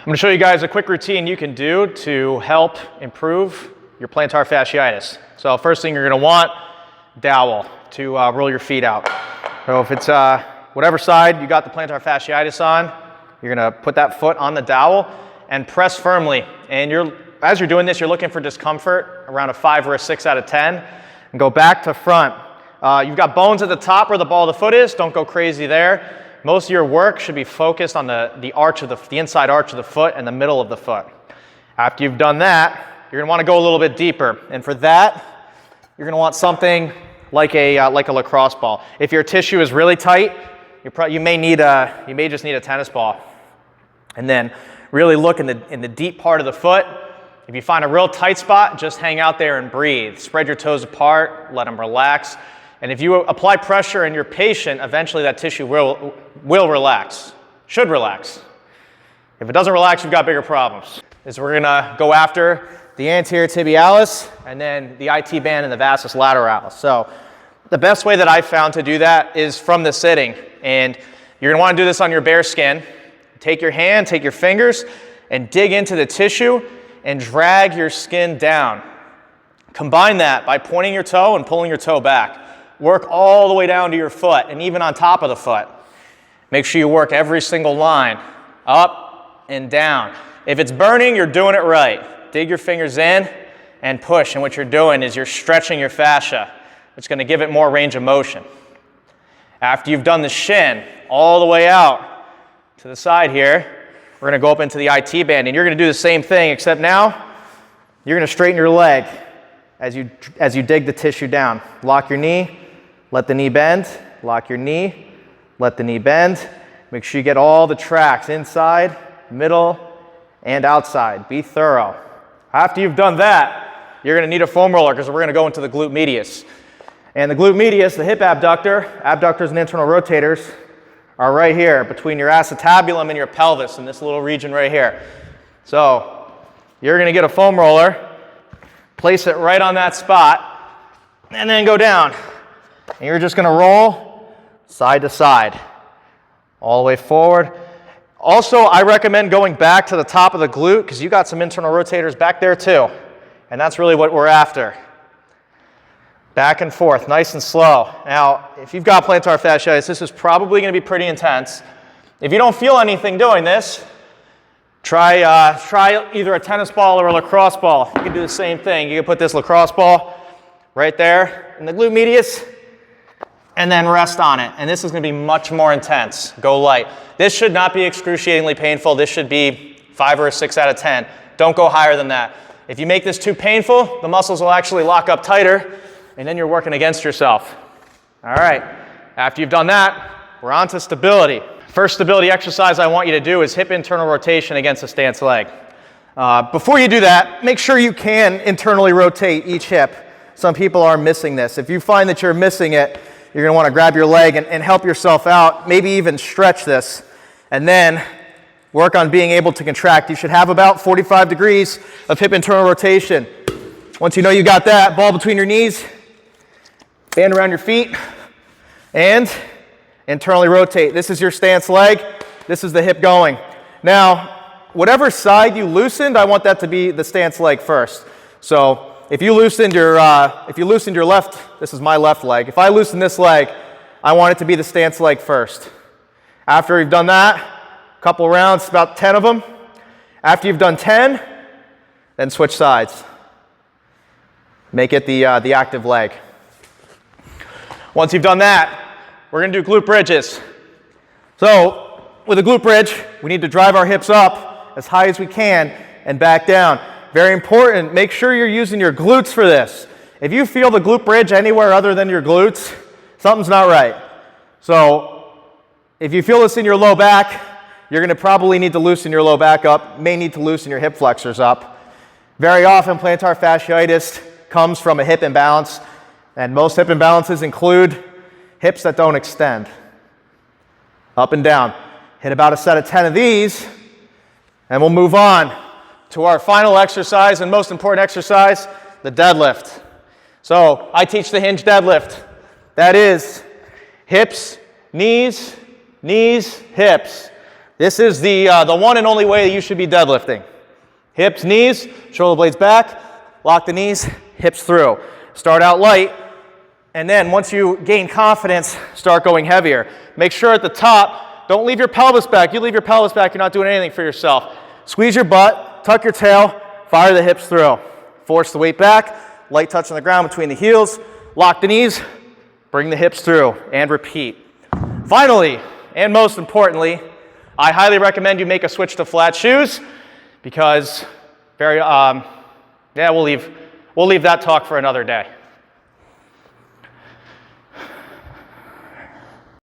I'm going to show you guys a quick routine you can do to help improve your plantar fasciitis. So first thing you're going to want, dowel to roll your feet out. So if it's whatever side you got the plantar fasciitis on, you're going to put that foot on the dowel and press firmly. And as you're doing this, you're looking for discomfort around a 5 or a 6 out of 10. And go back to front. You've got bones at the top where the ball of the foot is. Don't go crazy there. Most of your work should be focused on the inside arch of the foot and the middle of the foot. After you've done that, you're going to want to go a little bit deeper. And for that, you're going to want something like a lacrosse ball. If your tissue is really tight, you may just need a tennis ball. And then really look in the deep part of the foot. If you find a real tight spot, just hang out there and breathe. Spread your toes apart, let them relax. And if you apply pressure and you're patient, eventually that tissue will relax, should relax. If it doesn't relax, you've got bigger problems. We're gonna go after the anterior tibialis and then the IT band and the vastus lateralis. So the best way that I've found to do that is from the sitting. And you're gonna wanna do this on your bare skin. Take your hand, take your fingers, and dig into the tissue and drag your skin down. Combine that by pointing your toe and pulling your toe back. Work all the way down to your foot and even on top of the foot. Make sure you work every single line, up and down. If it's burning, you're doing it right. Dig your fingers in and push, and what you're doing is you're stretching your fascia. It's going to give it more range of motion. After you've done the shin all the way out to the side here, we're going to go up into the IT band, and you're going to do the same thing, except now you're going to straighten your leg as you dig the tissue down. Lock your knee. Let the knee bend, lock your knee, let the knee bend. Make sure you get all the tracks inside, middle, and outside. Be thorough. After you've done that, you're going to need a foam roller because we're going to go into the glute medius. And the glute medius, the hip abductors and internal rotators are right here between your acetabulum and your pelvis in this little region right here. So you're going to get a foam roller, place it right on that spot, and then go down. And you're just going to roll side to side, all the way forward. Also, I recommend going back to the top of the glute because you got some internal rotators back there too. And that's really what we're after. Back and forth, nice and slow. Now, if you've got plantar fasciitis, this is probably going to be pretty intense. If you don't feel anything doing this, try either a tennis ball or a lacrosse ball. You can do the same thing. You can put this lacrosse ball right there in the glute medius, and then rest on it. And this is going to be much more intense. Go light. This should not be excruciatingly painful. This should be 5 or a 6 out of 10. Don't go higher than that. If you make this too painful, the muscles will actually lock up tighter, and then you're working against yourself. All right. After you've done that, we're on to stability. First stability exercise I want you to do is hip internal rotation against a stance leg. Before you do that, make sure you can internally rotate each hip. Some people are missing this. If you find that you're missing it, you're going to want to grab your leg and help yourself out, maybe even stretch this, and then work on being able to contract. You should have about 45 degrees of hip internal rotation. Once you know you got that, ball between your knees, band around your feet, and internally rotate. This is your stance leg. This is the hip going. Now, whatever side you loosened, I want that to be the stance leg first. So if you loosened your left, this is my left leg. If I loosen this leg, I want it to be the stance leg first. After you've done that, a couple rounds, about 10 of them. After you've done 10, then switch sides. Make it the active leg. Once you've done that, we're going to do glute bridges. So with a glute bridge, we need to drive our hips up as high as we can and back down. Very important, make sure you're using your glutes for this. If you feel the glute bridge anywhere other than your glutes, something's not right. So if you feel this in your low back, you're going to probably need to loosen your low back up, may need to loosen your hip flexors up. Very often plantar fasciitis comes from a hip imbalance, and most hip imbalances include hips that don't extend. Up and down. Hit about a set of 10 of these, and we'll move on to our final exercise and most important exercise, the deadlift. So I teach the hinge deadlift. That is hips, knees, knees, hips. This is the one and only way that you should be deadlifting. Hips, knees, shoulder blades back, lock the knees, hips through. Start out light, and then once you gain confidence, start going heavier. Make sure at the top, don't leave your pelvis back. You leave your pelvis back, you're not doing anything for yourself. Squeeze your butt, tuck your tail, fire the hips through. Force the weight back, light touch on the ground between the heels, lock the knees, bring the hips through, and repeat. Finally, and most importantly, I highly recommend you make a switch to flat shoes because we'll leave that talk for another day.